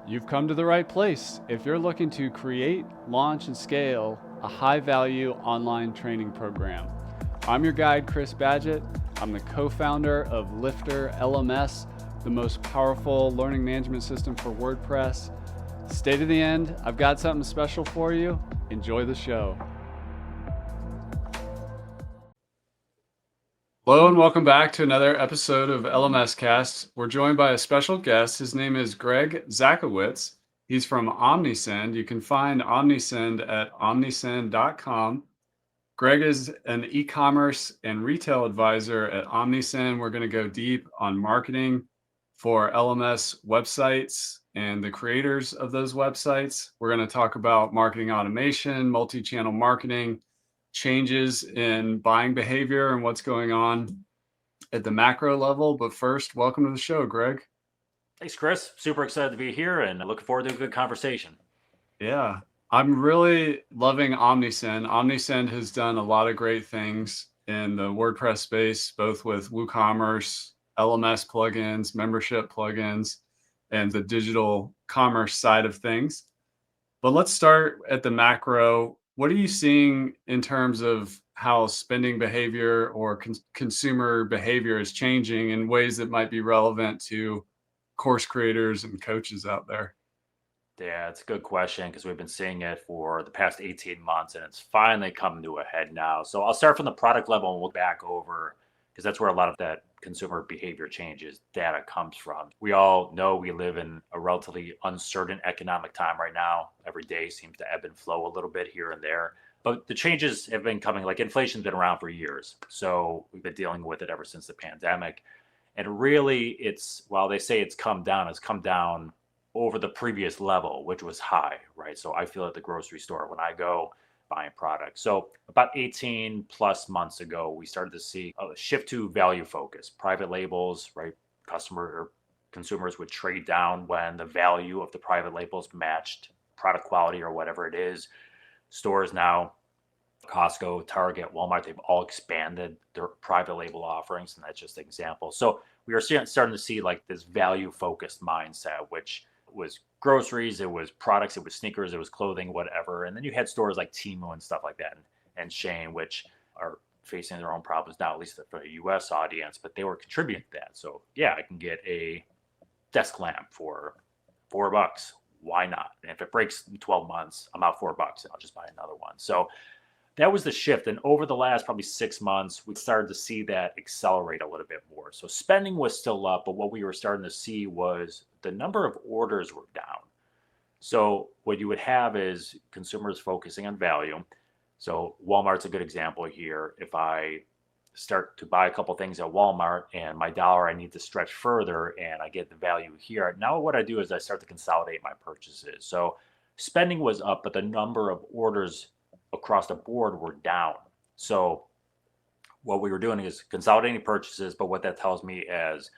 You've come to the right place if you're looking to create, launch, and scale a high-value online training program. I'm your guide, Chris Badgett. I'm the co-founder of LifterLMS, the most powerful learning management system for WordPress. Stay to the end. I've got something special for you. Enjoy the show. Hello and welcome back to another episode of LMS Cast. We're joined by a special guest. His name is Greg Zakowicz. He's from Omnisend. You can find Omnisend at omnisend.com. Greg is an e-commerce and retail advisor at Omnisend. We're going to go deep on marketing for LMS websites and the creators of those websites. We're going to talk about marketing automation, multi-channel marketing, changes in buying behavior and what's going on at the macro level. But first, welcome to the show, Greg. Thanks, Chris. Super excited to be here and looking forward to a good conversation. Yeah, I'm really loving Omnisend. Omnisend has done a lot of great things in the WordPress space, both with WooCommerce, LMS plugins, membership plugins, and the digital commerce side of things. But let's start at the macro. What are you seeing in terms of how spending behavior or consumer behavior is changing in ways that might be relevant to course creators and coaches out there? Yeah, it's a good question because we've been seeing it for the past 18 months and it's finally come to a head now. So I'll start from the product level and we'll back over because that's where a lot of that consumer behavior changes data comes from. We all know we live in a relatively uncertain economic time right now. Every day seems to ebb and flow a little bit here and there. But the changes have been coming, like inflation's been around for years. So we've been dealing with it ever since the pandemic. And really, while they say it's come down over the previous level, which was high, right? So I feel at the grocery store when I go buying products. So about 18 plus months ago, we started to see a shift to value focus, private labels, right? Consumers would trade down when the value of the private labels matched product quality or whatever it is. Stores now, Costco, Target, Walmart, they've all expanded their private label offerings, and that's just an example. So we are starting to see like this value-focused mindset, which was groceries, it was products, it was sneakers, it was clothing, whatever. And then you had stores like Temu and stuff like that, and Shane, which are facing their own problems now, at least for the US audience, but they were contributing to that. So yeah, I can get a desk lamp for $4. Why not? And if it breaks in 12 months, I'm out $4 and I'll just buy another one. So that was the shift. And over the last probably 6 months, we started to see that accelerate a little bit more. So spending was still up, but what we were starting to see was the number of orders were down. So what you would have is consumers focusing on value. So Walmart's a good example here. If I start to buy a couple things at Walmart and my dollar I need to stretch further and I get the value here, now what I do is I start to consolidate my purchases. So spending was up, but the number of orders across the board were down. So what we were doing is consolidating purchases, but what that tells me as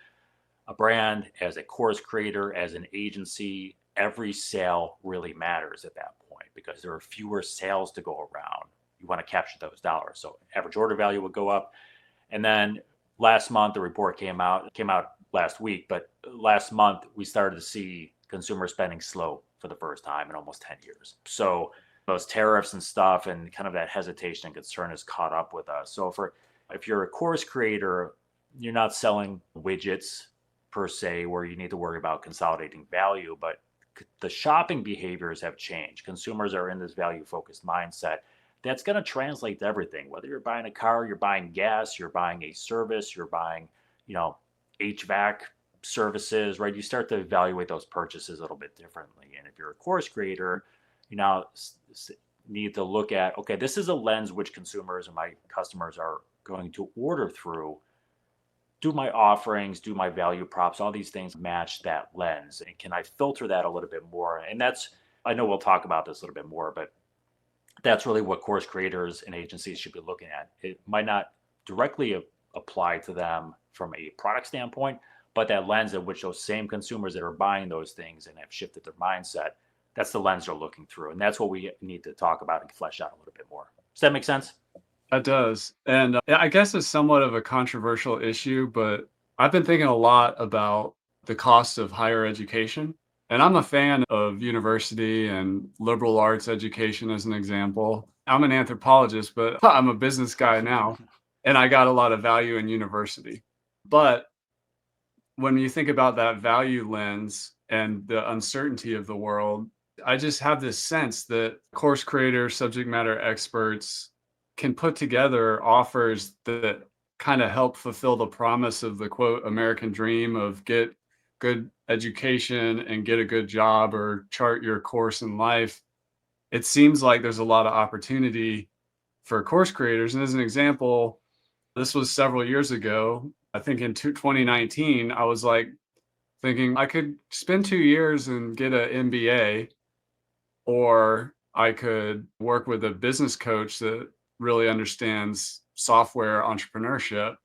a brand, as a course creator, as an agency, every sale really matters at that point because there are fewer sales to go around. You want to capture those dollars. So average order value would go up. And then last month, the report came out last week, but last month we started to see consumer spending slow for the first time in almost 10 years. So those tariffs and stuff and kind of that hesitation and concern has caught up with us. So if you're a course creator, you're not selling widgets per se where you need to worry about consolidating value, but the shopping behaviors have changed. Consumers are in this value focused mindset. That's going to translate to everything, whether you're buying a car, you're buying gas, you're buying a service, you're buying, HVAC services, right? You start to evaluate those purchases a little bit differently. And if you're a course creator, you now need to look at, okay, this is a lens which consumers and my customers are going to order through. Do my offerings, do my value props, all these things match that lens? And can I filter that a little bit more? And I know we'll talk about this a little bit more, but that's really what course creators and agencies should be looking at. It might not directly apply to them from a product standpoint, but that lens in which those same consumers that are buying those things and have shifted their mindset, that's the lens they're looking through. And that's what we need to talk about and flesh out a little bit more. Does that make sense? That does. And I guess it's somewhat of a controversial issue, but I've been thinking a lot about the cost of higher education And I'm a fan of university and liberal arts education as an example. I'm an anthropologist, but I'm a business guy now, and I got a lot of value in university. But when you think about that value lens and the uncertainty of the world, I just have this sense that course creators, subject matter experts can put together offers that kind of help fulfill the promise of the quote American dream of get good education and get a good job or chart your course in life. It seems like there's a lot of opportunity for course creators. And as an example, this was several years ago. I think in 2019, I was like thinking I could spend 2 years and get an MBA, or I could work with a business coach that really understands software entrepreneurship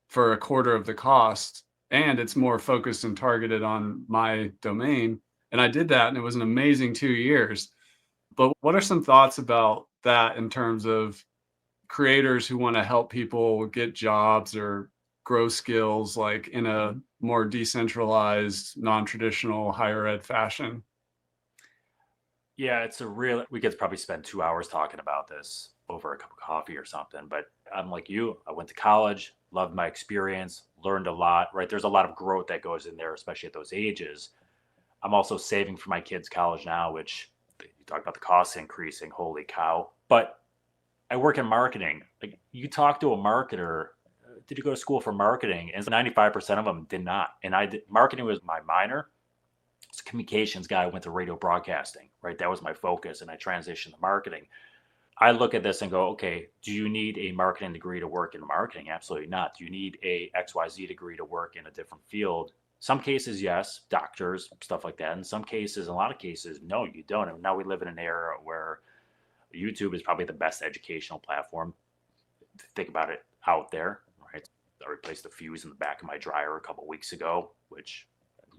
for a quarter of the cost. And it's more focused and targeted on my domain. And I did that, and it was an amazing 2 years. But what are some thoughts about that in terms of creators who want to help people get jobs or grow skills like in a more decentralized, non-traditional higher ed fashion? Yeah, it's a real, we could probably spend 2 hours talking about this over a cup of coffee or something. But I'm like you, I went to college, loved my experience, learned a lot, right? There's a lot of growth that goes in there, especially at those ages. I'm also saving for my kids' college now, which you talk about the costs increasing. Holy cow. But I work in marketing. Like you talk to a marketer, did you go to school for marketing? And 95% of them did not. And marketing was my minor. As a communications guy, I went to radio broadcasting, right? That was my focus. And I transitioned to marketing. I look at this and go, okay, do you need a marketing degree to work in marketing? Absolutely not. Do you need a XYZ degree to work in a different field? Some cases, yes, doctors, stuff like that. In some cases, a lot of cases, no, you don't. And now we live in an era where YouTube is probably the best educational platform. Think about it out there, right? I replaced the fuse in the back of my dryer a couple of weeks ago, which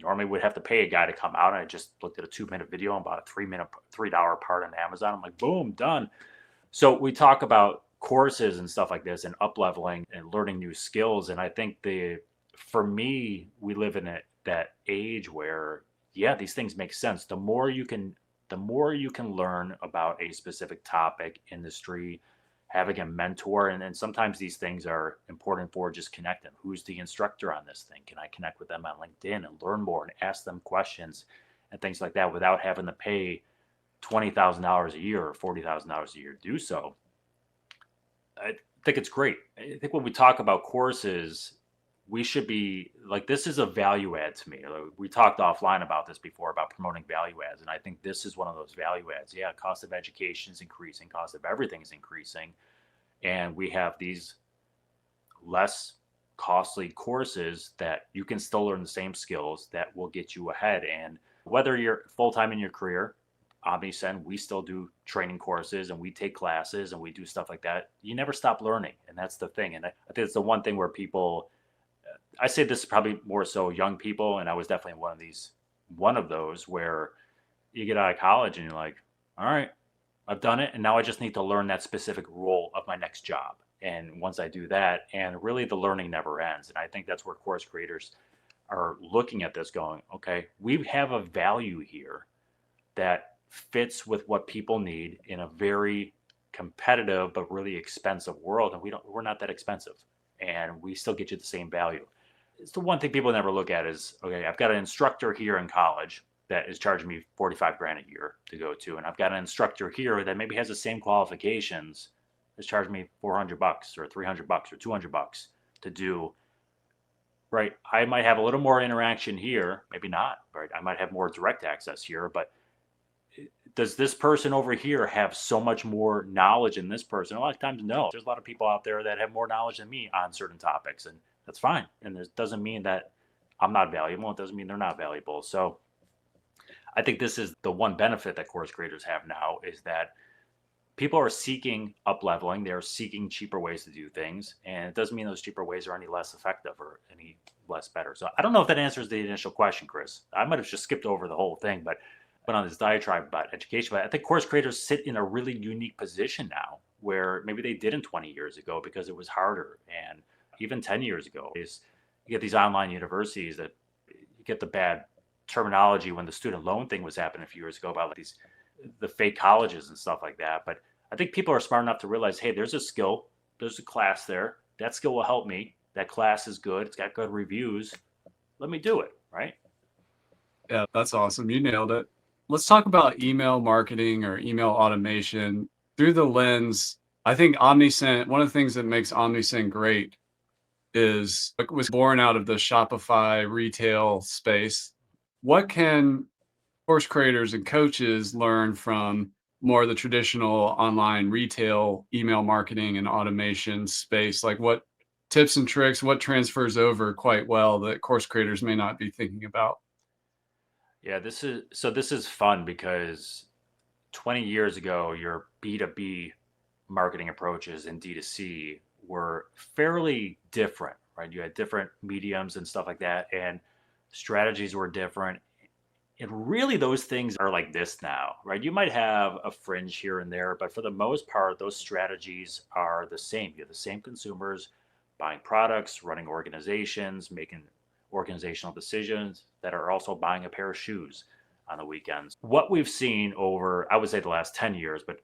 normally would have to pay a guy to come out. And I just looked at a 2-minute video and bought a $3 part on Amazon. I'm like, boom, done. So we talk about courses and stuff like this and up leveling and learning new skills. And I think for me, we live in that age where, yeah, these things make sense. The more you can learn about a specific topic, industry, having a mentor, and then sometimes these things are important for just connecting. Who's the instructor on this thing? Can I connect with them on LinkedIn and learn more and ask them questions and things like that without having to pay $20,000 a year or $40,000 a year to do so? I think it's great. I think when we talk about courses, we should be like, this is a value add to me. Like, we talked offline about this before about promoting value adds. And I think this is one of those value adds. Yeah, cost of education is increasing, cost of everything is increasing. And we have these less costly courses that you can still learn the same skills that will get you ahead. And whether you're full time in your career, Omnisend, we still do training courses and we take classes and we do stuff like that. You never stop learning. And that's the thing. And I think it's the one thing where people, I say this is probably more so young people. And I was definitely one of those where you get out of college and you're like, all right, I've done it. And now I just need to learn that specific role of my next job. And once I do that, and really the learning never ends. And I think that's where course creators are looking at this going, okay, we have a value here that fits with what people need in a very competitive but really expensive world. And we're not that expensive. And we still get you the same value. It's the one thing people never look at is, okay, I've got an instructor here in college that is charging me 45 grand a year to go to. And I've got an instructor here that maybe has the same qualifications, is charging me $400 or $300 or $200 to do. Right. I might have a little more interaction here, maybe not. Right. I might have more direct access here, but does this person over here have so much more knowledge than this person? A lot of times, no. There's a lot of people out there that have more knowledge than me on certain topics, and that's fine. And it doesn't mean that I'm not valuable. It doesn't mean they're not valuable. So I think this is the one benefit that course creators have now is that people are seeking up leveling. They're seeking cheaper ways to do things. And it doesn't mean those cheaper ways are any less effective or any less better. So I don't know if that answers the initial question, Chris. I might have just skipped over the whole thing, but went on this diatribe about education. But I think course creators sit in a really unique position now where maybe they didn't 20 years ago because it was harder. And even 10 years ago, is you get these online universities that you get the bad terminology when the student loan thing was happening a few years ago about like the fake colleges and stuff like that. But I think people are smart enough to realize, hey, there's a skill, there's a class there. That skill will help me. That class is good. It's got good reviews. Let me do it, right? Yeah, that's awesome. You nailed it. Let's talk about email marketing or email automation through the lens. I think Omnisend, one of the things that makes Omnisend great is it was born out of the Shopify retail space. What can course creators and coaches learn from more of the traditional online retail email marketing and automation space? Like what tips and tricks, what transfers over quite well that course creators may not be thinking about? Yeah, this is fun because 20 years ago, your B2B marketing approaches and D2C were fairly different, right? You had different mediums and stuff like that, and strategies were different. And really, those things are like this now, right? You might have a fringe here and there, but for the most part, those strategies are the same. You have the same consumers buying products, running organizations, making organizational decisions that are also buying a pair of shoes on the weekends. What we've seen over, I would say, the last 10 years, but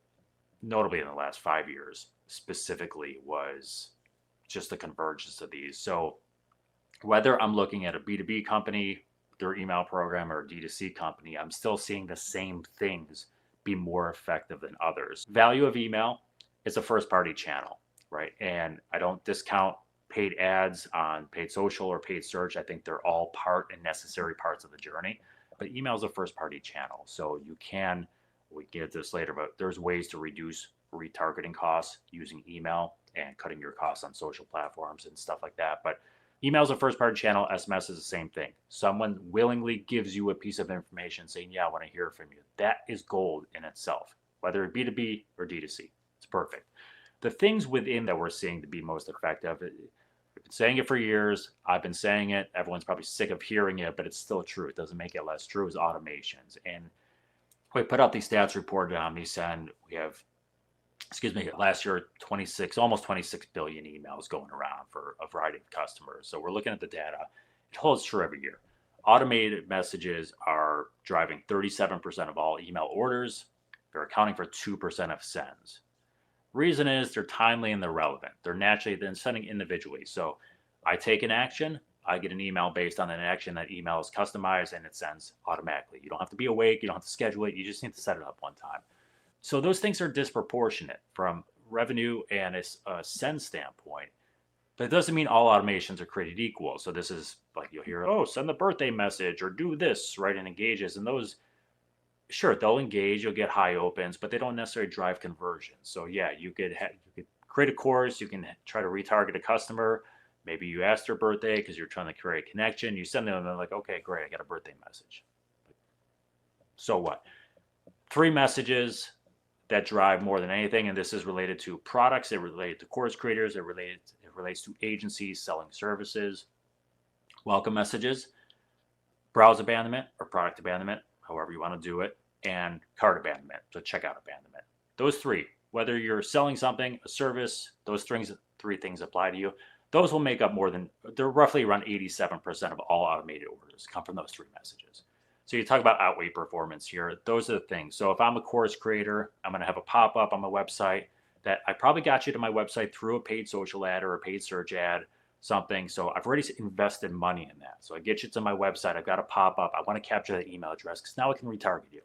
notably in the last 5 years specifically, was just the convergence of these. So whether I'm looking at a B2B company, their email program, or a D2C company, I'm still seeing the same things be more effective than others. Value of email is a first party channel, right? And I don't discount paid ads on paid social or paid search. I think they're all part and necessary parts of the journey. But email is a first party channel. So you can, we get to this later, but there's ways to reduce retargeting costs using email and cutting your costs on social platforms and stuff like that. But email is a first party channel. SMS is the same thing. Someone willingly gives you a piece of information saying, yeah, I want to hear from you. That is gold in itself, whether it B2B or D2C. It's perfect. The things within that we're seeing to be most effective, we've been saying it for years. I've been saying it. Everyone's probably sick of hearing it, but it's still true. It doesn't make it less true, is automations. And we put out these stats reported on Omnisend. We have, last year, 26, almost 26 billion emails going around for a variety of customers. So we're looking at the data. It holds true every year. Automated messages are driving 37% of all email orders. They're accounting for 2% of sends. Reason is they're timely and they're relevant. They're naturally then sending individually. So I take an action, I get an email based on an action. That email is customized and it sends automatically. You don't have to be awake. You don't have to schedule it. You just need to set it up one time. So those things are disproportionate from revenue and a send standpoint. But it doesn't mean all automations are created equal. So this is like you'll hear, oh, send the birthday message or do this, right? And engages. And those, sure, they'll engage. You'll get high opens, but they don't necessarily drive conversion. So yeah, you could create a course. You can try to retarget a customer. Maybe you asked their birthday because you're trying to create a connection. You send them and they're like, okay, great, I got a birthday message. So what? 3 messages that drive more than anything, and this is related to products, it relates to course creators, it relates to agencies selling services. Welcome messages, browse abandonment or product abandonment, however you want to do it, and cart abandonment, so checkout abandonment. Those 3, whether you're selling something, a service, those 3 things apply to you. Those will make up they're roughly around 87% of all automated orders come from those 3 messages. So you talk about outweigh performance here. Those are the things. So if I'm a course creator, I'm going to have a pop-up on my website that I probably got you to my website through a paid social ad or a paid search ad, something. So I've already invested money in that. So I get you to my website. I've got a pop-up. I want to capture that email address because now I can retarget you,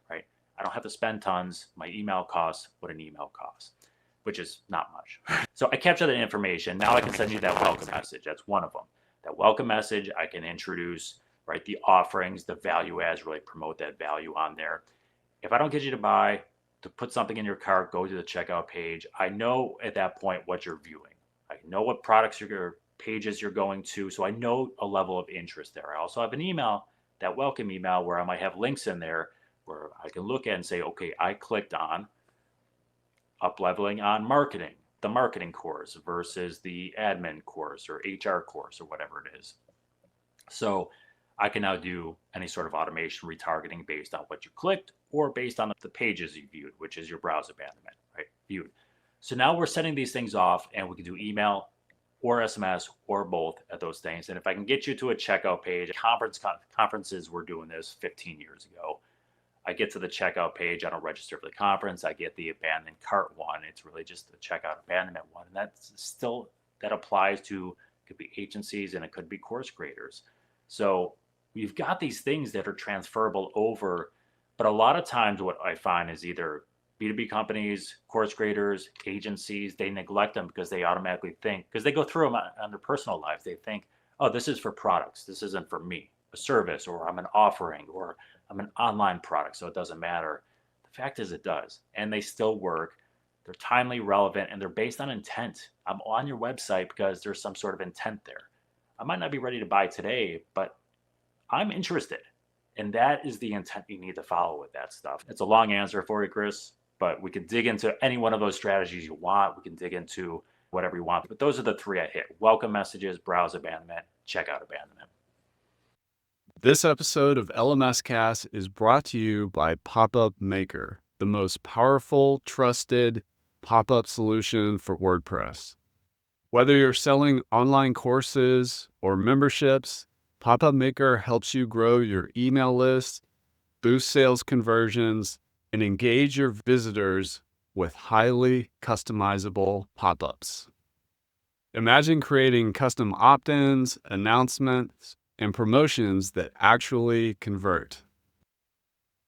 right? I don't have to spend tons. My email costs what an email costs, which is not much. So I capture that information. Now I can send you that welcome message. That's one of them. That welcome message, I can introduce, right, the offerings, the value adds, really promote that value on there. If I don't get you to put something in your cart, go to the checkout page, I know at that point what you're viewing. I know what products pages you're going to, so I know a level of interest there. I also have an email, that welcome email, where I might have links in there where I can look at and say, okay, I clicked on up-leveling on marketing, the marketing course versus the admin course or HR course or whatever it is. So I can now do any sort of automation retargeting based on what you clicked or based on the pages you viewed, which is your browse abandonment, right? Viewed. So now we're setting these things off and we can do email or SMS or both at those things. And if I can get you to a checkout page, conferences were doing this 15 years ago. I get to the checkout page, I don't register for the conference, I get the abandoned cart one. It's really just the checkout abandonment one. And that applies to, could be agencies and it could be course creators. So we've got these things that are transferable over, but a lot of times what I find is either B2B companies, course creators, agencies, they neglect them because they automatically think, because they go through them on their personal lives, they think, oh, this is for products. This isn't for me, a service, or I'm an offering, or I'm an online product, so it doesn't matter. The fact is it does. And they still work. They're timely, relevant, and they're based on intent. I'm on your website because there's some sort of intent there. I might not be ready to buy today, but I'm interested. And that is the intent you need to follow with that stuff. It's a long answer for you, Chris, but we can dig into any one of those strategies you want. We can dig into whatever you want. But those are the three I hit: welcome messages, browse abandonment, checkout abandonment. This episode of LMS Cast is brought to you by Pop-Up Maker, the most powerful, trusted pop-up solution for WordPress. Whether you're selling online courses or memberships, Pop-Up Maker helps you grow your email list, boost sales conversions, and engage your visitors with highly customizable pop-ups. Imagine creating custom opt-ins, announcements, and promotions that actually convert.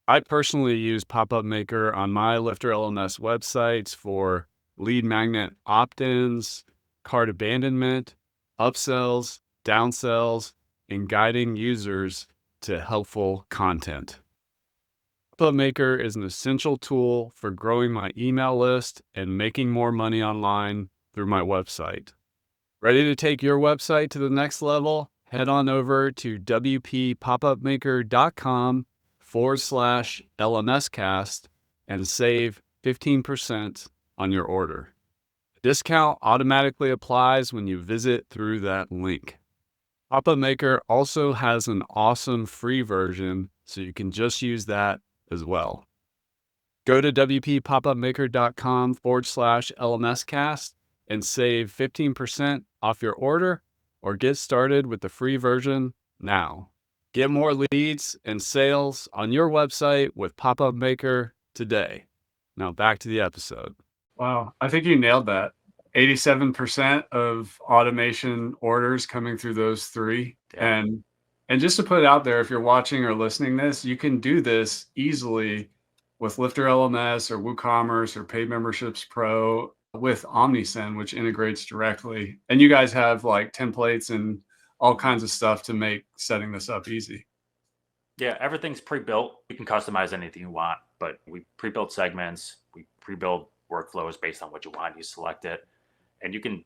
I personally use Pop-Up Maker on my LifterLMS websites for lead magnet opt-ins, cart abandonment, upsells, downsells, and guiding users to helpful content. Pop-Up Maker is an essential tool for growing my email list and making more money online through my website. Ready to take your website to the next level? Head on over to wppopupmaker.com/LMScast and save 15% on your order. The discount automatically applies when you visit through that link. Pop-Up Maker also has an awesome free version, so you can just use that as well. Go to wppopupmaker.com/LMScast and save 15% off your order, or get started with the free version now. Get more leads and sales on your website with Pop-Up Maker today. Now back to the episode. Wow, I think you nailed that. 87% of automation orders coming through those three. Yeah. And just to put it out there, if you're watching or listening this, you can do this easily with LifterLMS or WooCommerce or Paid Memberships Pro with Omnisend, which integrates directly. And you guys have like templates and all kinds of stuff to make setting this up easy. Yeah, everything's pre-built. You can customize anything you want, but we pre-built segments, we pre-build workflows based on what you want. You select it, and you can,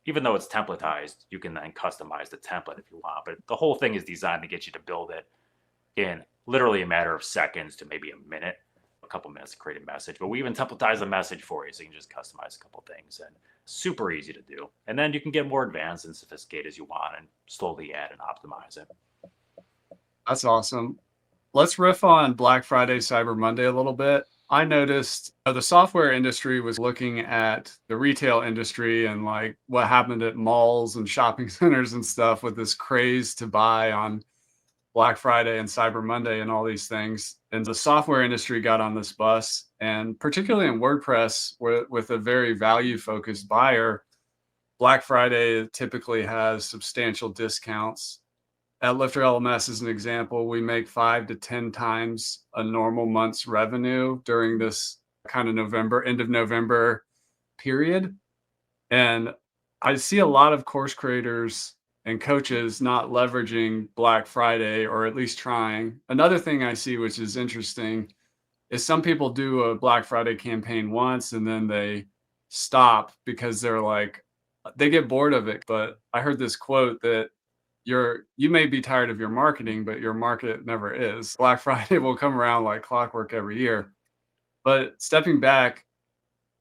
even though it's templatized, you can then customize the template if you want. But the whole thing is designed to get you to build it in literally a matter of seconds to maybe a minute, a couple minutes to create a message. But we even templatize the message for you, so you can just customize a couple things, and super easy to do. And then you can get more advanced and sophisticated as you want and slowly add and optimize it. That's awesome. Let's riff on Black Friday, Cyber Monday a little bit. I noticed the software industry was looking at the retail industry and like what happened at malls and shopping centers and stuff with this craze to buy on Black Friday and Cyber Monday and all these things. And the software industry got on this bus, and particularly in WordPress, with a very value-focused buyer, Black Friday typically has substantial discounts. At LifterLMS, as an example, we make 5 to 10 times a normal month's revenue during this kind of end of November period. And I see a lot of course creators and coaches not leveraging Black Friday, or at least trying. Another thing I see, which is interesting, is some people do a Black Friday campaign once and then they stop because they're like, they get bored of it. But I heard this quote that you may be tired of your marketing, but your market never is. Black Friday will come around like clockwork every year. But stepping back,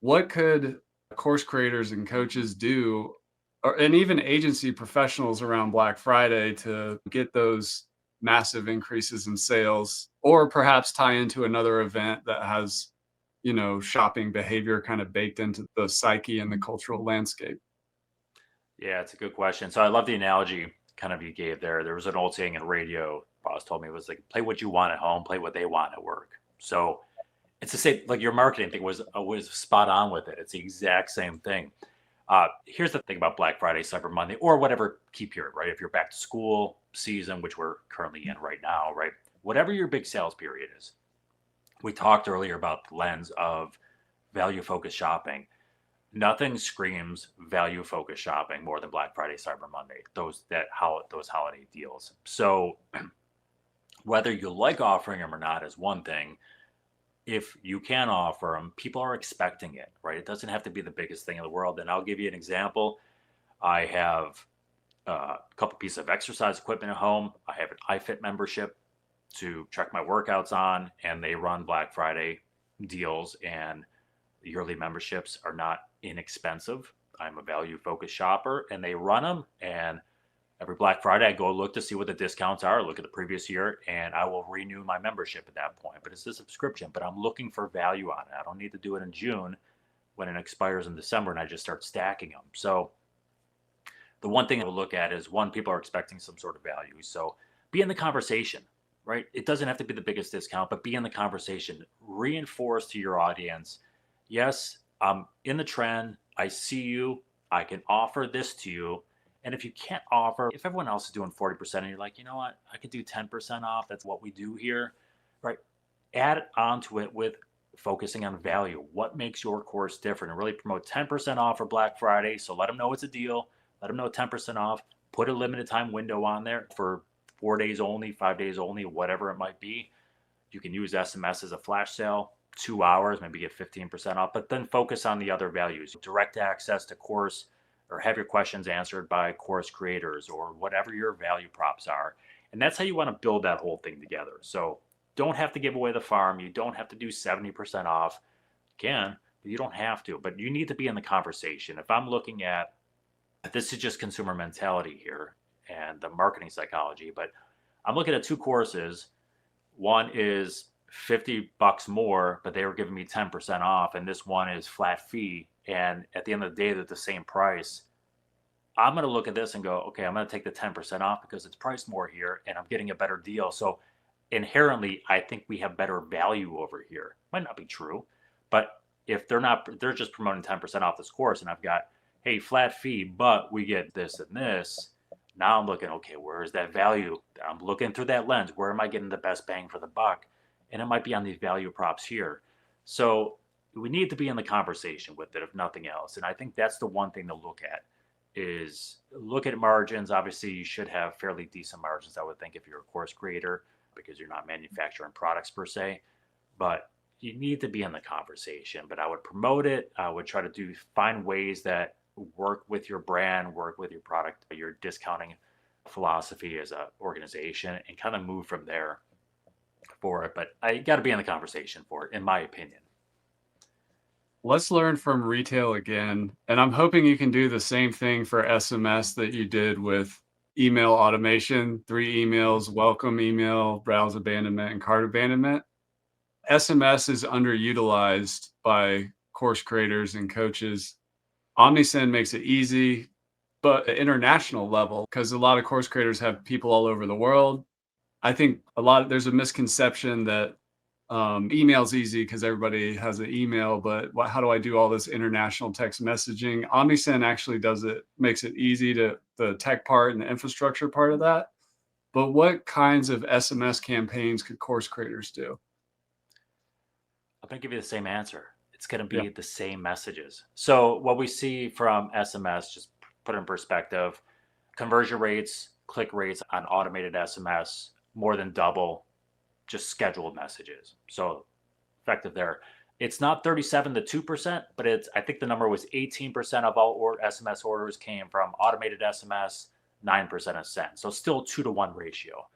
what could course creators and coaches do, and even agency professionals around Black Friday, to get those massive increases in sales, or perhaps tie into another event that has, shopping behavior kind of baked into the psyche and the cultural landscape? Yeah, it's a good question. So I love the analogy kind of you gave there. There was an old saying in radio, boss told me, it was like, play what you want at home, play what they want at work. So it's the same, like your marketing thing was spot on with it. It's the exact same thing. Here's the thing about Black Friday, Cyber Monday, or whatever key period, right? If you're back to school season, which we're currently in right now, right? Whatever your big sales period is, we talked earlier about the lens of value focused shopping. Nothing screams value focused shopping more than Black Friday, Cyber Monday. Those holiday deals. So whether you like offering them or not is one thing. If you can offer them, people are expecting it, right? It doesn't have to be the biggest thing in the world. And I'll give you an example. I have a couple pieces of exercise equipment at home. I have an iFit membership to track my workouts on, and they run Black Friday deals, and yearly memberships are not inexpensive. I'm a value focused shopper, and they run them. And every Black Friday, I go look to see what the discounts are, look at the previous year, and I will renew my membership at that point. But it's a subscription, but I'm looking for value on it. I don't need to do it in June when it expires in December and I just start stacking them. So the one thing I will look at is one, people are expecting some sort of value. So be in the conversation, right? It doesn't have to be the biggest discount, but be in the conversation. Reinforce to your audience, yes, I'm in the trend. I see you. I can offer this to you. And if you can't offer, if everyone else is doing 40% and you're like, you know what, I could do 10% off. That's what we do here, right? Add onto it with focusing on value. What makes your course different? And really promote 10% off for Black Friday. So let them know it's a deal. Let them know 10% off. Put a limited time window on there for 4 days only, 5 days only, whatever it might be. You can use SMS as a flash sale, 2 hours, maybe get 15% off, but then focus on the other values. Direct access to course, or have your questions answered by course creators, or whatever your value props are. And that's how you want to build that whole thing together. So don't have to give away the farm. You don't have to do 70% off. You can, but you don't have to. But you need to be in the conversation. If I'm looking at, this is just consumer mentality here and the marketing psychology, but I'm looking at two courses. One is $50 more, but they were giving me 10% off, and this one is flat fee. And at the end of the day, they're the same price. I'm going to look at this and go, okay, I'm going to take the 10% off because it's priced more here and I'm getting a better deal. So inherently, I think we have better value over here. Might not be true, but if they're not, they're just promoting 10% off this course, and I've got, hey, flat fee, but we get this and this. Now I'm looking, okay, where is that value? I'm looking through that lens. Where am I getting the best bang for the buck? And it might be on these value props here. So we need to be in the conversation with it, if nothing else. And I think that's the one thing to look at is look at margins. Obviously, you should have fairly decent margins, I would think, if you're a course creator, because you're not manufacturing products per se. But you need to be in the conversation. But I would promote it. I would try to find ways that work with your brand, work with your product, your discounting philosophy as an organization, and kind of move from there for it. But I got to be in the conversation for it, in my opinion. Let's learn from retail again. And I'm hoping you can do the same thing for SMS that you did with email automation, 3 emails, welcome email, browse abandonment, and cart abandonment. SMS is underutilized by course creators and coaches. Omnisend makes it easy, but at international level, because a lot of course creators have people all over the world. I think there's a misconception that email's easy because everybody has an email, but how do I do all this international text messaging? Omnisend actually makes it easy to the tech part and the infrastructure part of that. But what kinds of SMS campaigns could course creators do? I'm going to give you the same answer. It's going to Yeah. be the same messages. So what we see from SMS, just put in perspective, conversion rates, click rates on automated SMS, more than double just scheduled messages. So effective there. It's not 37 to 2%, but I think the number was 18% of all SMS orders came from automated SMS, 9% of sent. So still 2-to-1 ratio.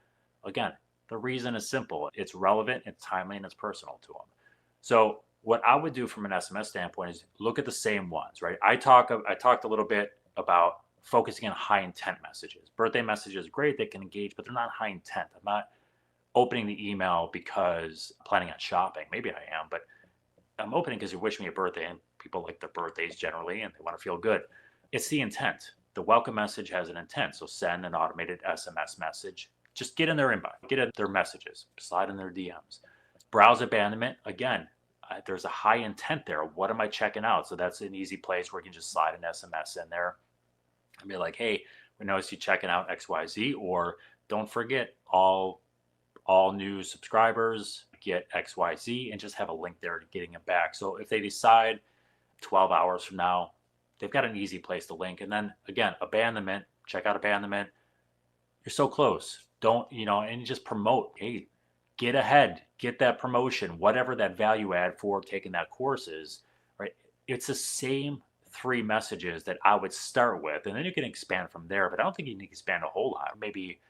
Again, the reason is simple. It's relevant, it's timely, and it's personal to them. So what I would do from an SMS standpoint is look at the same ones, right? I talked a little bit about focusing on high intent messages. Birthday messages, great, they can engage, but they're not high intent. I'm not opening the email because I'm planning on shopping. Maybe I am, but I'm opening because you wish me a birthday, and people like their birthdays generally and they want to feel good. It's the intent. The welcome message has an intent. So send an automated SMS message. Just get in their inbox, get in their messages, slide in their DMs. Browse abandonment, again, there's a high intent there. What am I checking out? So that's an easy place where you can just slide an SMS in there and be like, hey, we noticed you checking out XYZ, or don't forget all new subscribers get XYZ, and just have a link there to getting it back. So if they decide 12 hours from now, they've got an easy place to link. And then again, abandonment, check out abandonment. You're so close. Don't, and just promote, hey, get ahead, get that promotion, whatever that value add for taking that course is, right? It's the same three messages that I would start with, and then you can expand from there. But I don't think you need to expand a whole lot. Maybe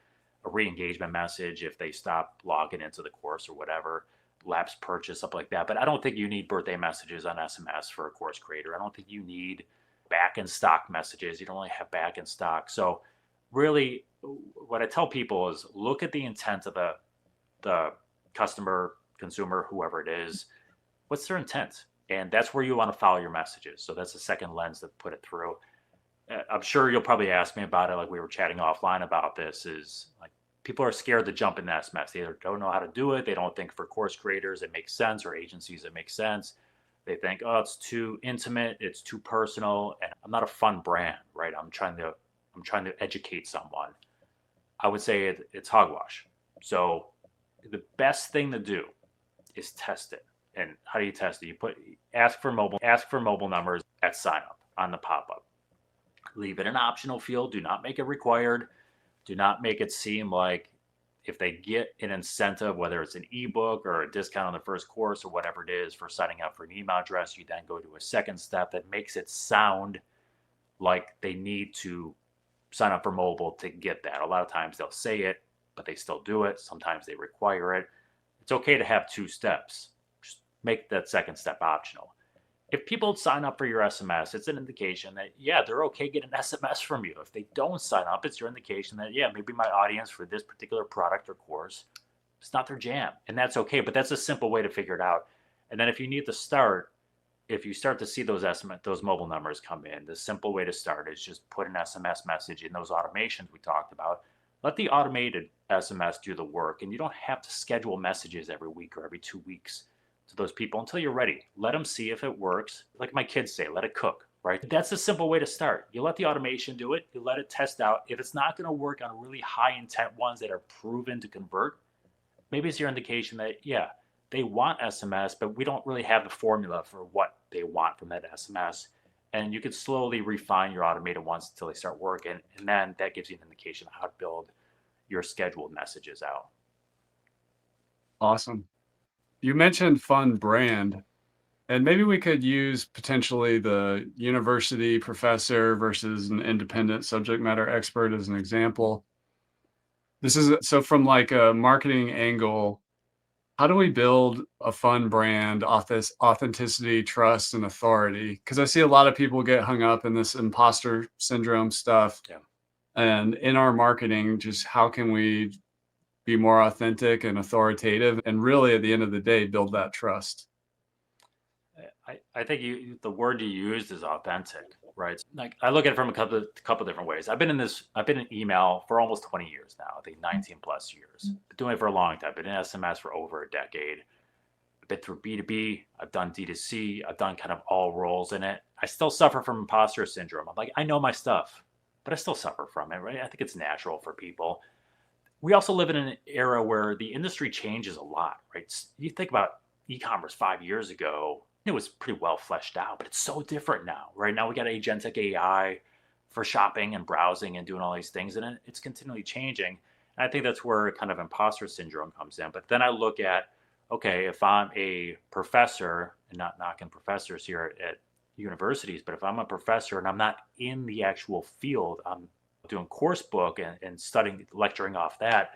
a re-engagement message if they stop logging into the course or whatever, lapse purchase, stuff like that. But I don't think you need birthday messages on SMS for a course creator. I don't think you need back in stock messages. You don't really have back in stock. So really what I tell people is look at the intent of the customer, consumer, whoever it is. What's their intent? And that's where you want to follow your messages. So that's the second lens to put it through. I'm sure you'll probably ask me about it, like we were chatting offline about this, is like people are scared to jump in the SMS. They either don't know how to do it. They don't think for course creators it makes sense, or agencies it makes sense. They think, oh, it's too intimate, it's too personal, and I'm not a fun brand, right? I'm trying to educate someone. I would say it's hogwash. So the best thing to do is test it. And how do you test it? You ask for mobile numbers at sign up on the pop-up. Leave it an optional field. Do not make it required. Do not make it seem like if they get an incentive, whether it's an ebook or a discount on the first course or whatever it is for signing up for an email address, you then go to a second step that makes it sound like they need to sign up for mobile to get that. A lot of times they'll say it, but they still do it. Sometimes they require it. It's okay to have two steps. Just make that second step optional. If people sign up for your SMS, it's an indication that, yeah, they're okay getting an SMS from you. If they don't sign up, it's your indication that, yeah, maybe my audience for this particular product or course, it's not their jam. And that's okay. But that's a simple way to figure it out. And then if you need to start, if you start to see those mobile numbers come in, the simple way to start is just put an SMS message in those automations we talked about. Let the automated SMS do the work. And you don't have to schedule messages every week or every 2 weeks to those people until you're ready. Let them see if it works. Like my kids say, let it cook, right? That's a simple way to start. You let the automation do it. You let it test out. If it's not going to work on really high intent ones that are proven to convert, maybe it's your indication that, yeah, they want SMS, but we don't really have the formula for what they want from that SMS. And you can slowly refine your automated ones until they start working. And then that gives you an indication of how to build your scheduled messages out. Awesome. You mentioned fun brand, and maybe we could use potentially the university professor versus an independent subject matter expert as an example. This is so from like a marketing angle, how do we build a fun brand, authenticity, trust, and authority? Because I see a lot of people get hung up in this imposter syndrome stuff. Yeah. And in our marketing, just how can we be more authentic and authoritative, and really at the end of the day, build that trust? I think the word you used is authentic, right? Like I look at it from a couple different ways. I've been in email for almost 20 years now. I think 19 plus years. Been doing it for a long time. Been in SMS for over a decade. I've been through B2B. I've done D2C. I've done kind of all roles in it. I still suffer from imposter syndrome. I'm like, I know my stuff, but I still suffer from it, right? I think it's natural for people. We also live in an era where the industry changes a lot, right? You think about e-commerce 5 years ago, it was pretty well fleshed out, but it's so different now. Right now, we got agentic AI for shopping and browsing and doing all these things, and it's continually changing. And I think that's where kind of imposter syndrome comes in. But then I look at, okay, if I'm a professor, and not knocking professors here at universities, but if I'm a professor and I'm not in the actual field, I'm doing course book and studying, lecturing off that,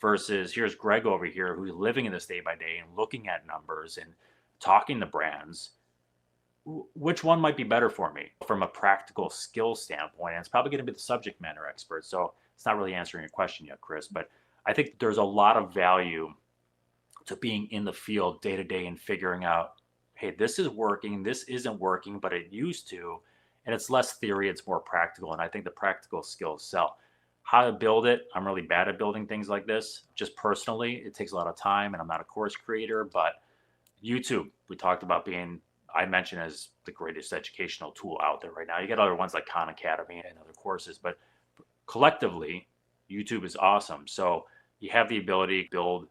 versus here's Greg over here who's living in this day by day and looking at numbers and talking to brands. Which one might be better for me from a practical skill standpoint? And it's probably going to be the subject matter expert. So it's not really answering your question yet, Chris, but I think there's a lot of value to being in the field day to day and figuring out, hey, this is working, this isn't working, but it used to. And it's less theory, it's more practical. And I think the practical skills sell. How to build it, I'm really bad at building things like this. Just personally, it takes a lot of time and I'm not a course creator, but YouTube, we talked about being, I mentioned as the greatest educational tool out there right now. You get other ones like Khan Academy and other courses, but collectively, YouTube is awesome. So you have the ability to build,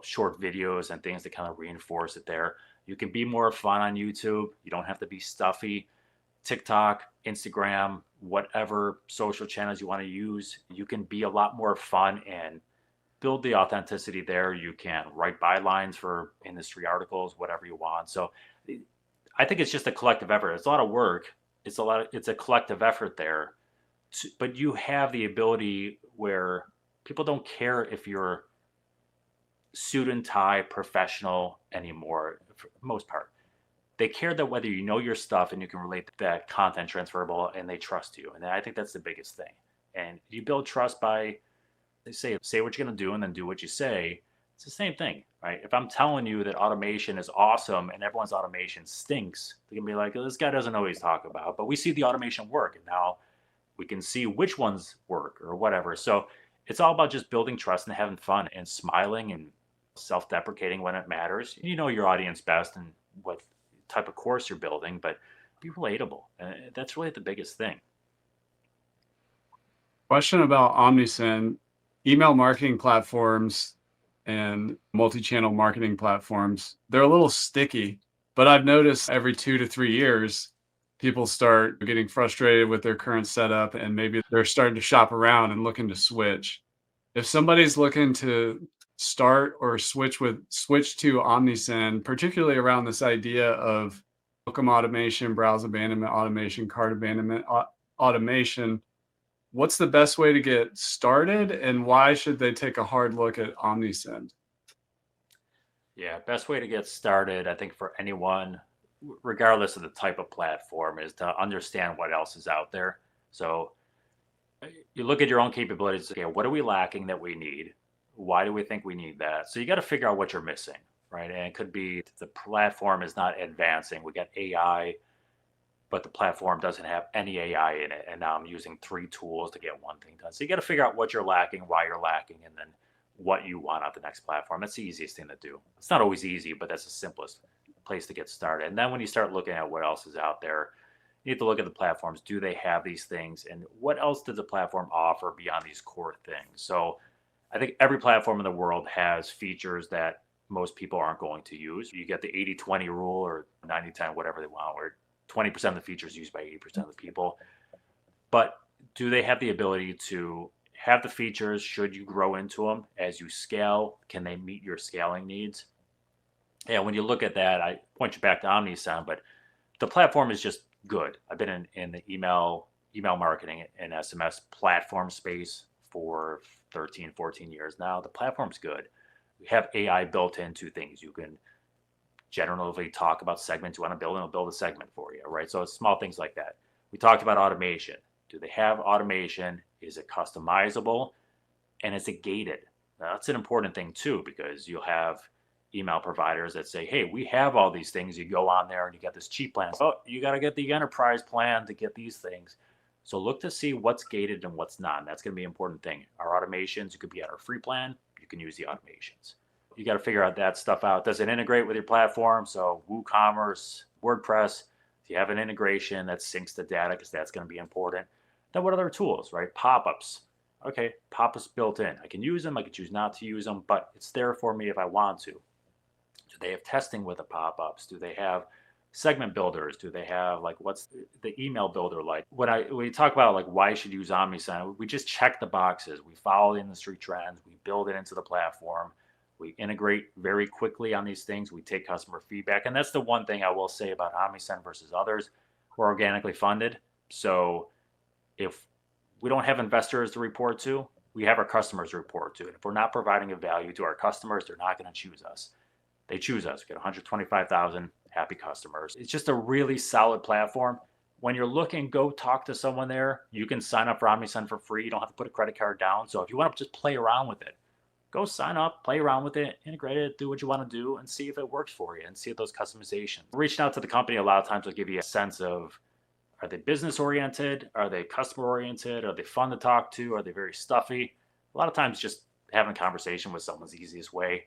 short videos and things that kind of reinforce it there. You can be more fun on YouTube. You don't have to be stuffy. TikTok, Instagram, whatever social channels you want to use, you can be a lot more fun and build the authenticity there. You can write bylines for industry articles, whatever you want. So I think it's just a collective effort. It's a lot of work. It's a collective effort there. But you have the ability where people don't care if you're suit and tie professional anymore for the most part. They care that whether you know your stuff and you can relate that content transferable and they trust you. And I think that's the biggest thing. And you build trust by they say what you're going to do and then do what you say. It's the same thing, right? If I'm telling you that automation is awesome and everyone's automation stinks, they can be like, oh, this guy doesn't know what he's talking about. But we see the automation work and now we can see which ones work or whatever. So it's all about just building trust and having fun and smiling and self-deprecating when it matters. You know your audience best and what type of course you're building, but be relatable. That's really the biggest thing. Question about Omnisend. Email marketing platforms and multi-channel marketing platforms, they're a little sticky, but I've noticed every 2 to 3 years, people start getting frustrated with their current setup and maybe they're starting to shop around and looking to switch. If somebody's looking to start or switch to Omnisend, particularly around this idea of bookum automation, browse abandonment automation, cart abandonment automation, what's the best way to get started and why should they take a hard look at Omnisend? Yeah, best way to get started, I think, for anyone, regardless of the type of platform, is to understand what else is out there. So you look at your own capabilities. Okay, what are we lacking that we need? Why do we think we need that? So you got to figure out what you're missing, right? And it could be the platform is not advancing. We got AI, but the platform doesn't have any AI in it. And now I'm using 3 tools to get one thing done. So you got to figure out what you're lacking, why you're lacking, and then what you want out the next platform. That's the easiest thing to do. It's not always easy, but that's the simplest place to get started. And then when you start looking at what else is out there, you need to look at the platforms. Do they have these things? And what else does the platform offer beyond these core things? So I think every platform in the world has features that most people aren't going to use. You get the 80-20 rule or 90-10, whatever they want, where 20% of the features used by 80% of the people. But do they have the ability to have the features? Should you grow into them as you scale? Can they meet your scaling needs? And when you look at that, I point you back to Omnisend, but the platform is just good. I've been in the email marketing and SMS platform space for 13, 14 years now. The platform's good. We have AI built into things. You can generally talk about segments you want to build, and it'll build a segment for you, right? So it's small things like that. We talked about automation. Do they have automation? Is it customizable? And is it gated? Now, that's an important thing too, because you'll have email providers that say, hey, we have all these things. You go on there and you get this cheap plan. Oh, you got to get the enterprise plan to get these things. So look to see what's gated and what's not. And that's going to be an important thing. Our automations, you could be at our free plan. You can use the automations. You got to figure out that stuff out. Does it integrate with your platform? So WooCommerce, WordPress, if you have an integration that syncs the data, because that's going to be important. Then what other tools, right? Pop-ups. Okay, pop-ups built in. I can use them. I can choose not to use them, but it's there for me if I want to. Do they have testing with the pop-ups? Do they have segment builders? Do they have what's the email builder like? When we talk about why you should use Omnisend, we just check the boxes. We follow the industry trends. We build it into the platform. We integrate very quickly on these things. We take customer feedback. And that's the one thing I will say about Omnisend versus others. We're organically funded. So if we don't have investors to report to, we have our customers to report to. And if we're not providing a value to our customers, they're not going to choose us. They choose us. We get 125,000 happy customers. It's just a really solid platform. When you're looking, go talk to someone there. You can sign up for Omnisend for free. You don't have to put a credit card down. So if you want to just play around with it, go sign up, play around with it, integrate it, do what you want to do, and see if it works for you and see if those customizations. Reaching out to the company a lot of times will give you a sense of, Are they business oriented? Are they customer oriented? Are they fun to talk to? Are they very stuffy? A lot of times, just having a conversation with someone's the easiest way.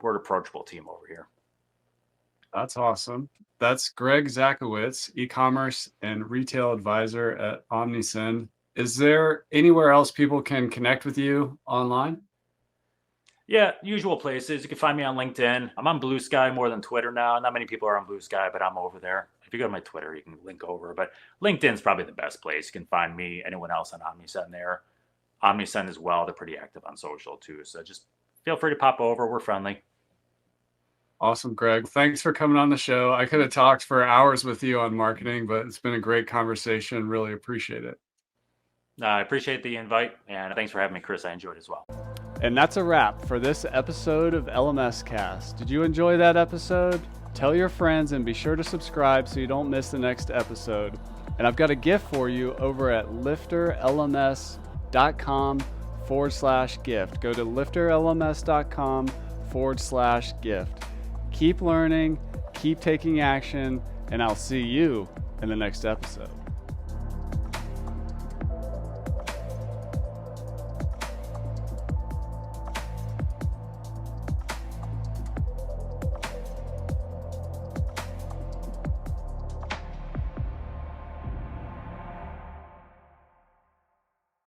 We're an approachable team over here. That's awesome. That's Greg Zakowicz, e-commerce and retail advisor at Omnisend. Is there anywhere else people can connect with you online? Yeah, usual places. You can find me on LinkedIn. I'm on Blue Sky more than Twitter now. Not many people are on Blue Sky, but I'm over there. If you go to my Twitter, you can link over. But LinkedIn's probably the best place. You can find me, anyone else on Omnisend there. Omnisend as well. They're pretty active on social too. So just feel free to pop over. We're friendly. Awesome, Greg. Thanks for coming on the show. I could have talked for hours with you on marketing, but it's been a great conversation. Really appreciate it. I appreciate the invite, and thanks for having me, Chris. I enjoyed it as well. And that's a wrap for this episode of LMS Cast. Did you enjoy that episode? Tell your friends and be sure to subscribe so you don't miss the next episode. And I've got a gift for you over at LifterLMS.com/gift. Go to LifterLMS.com/gift. Keep learning, keep taking action, and I'll see you in the next episode.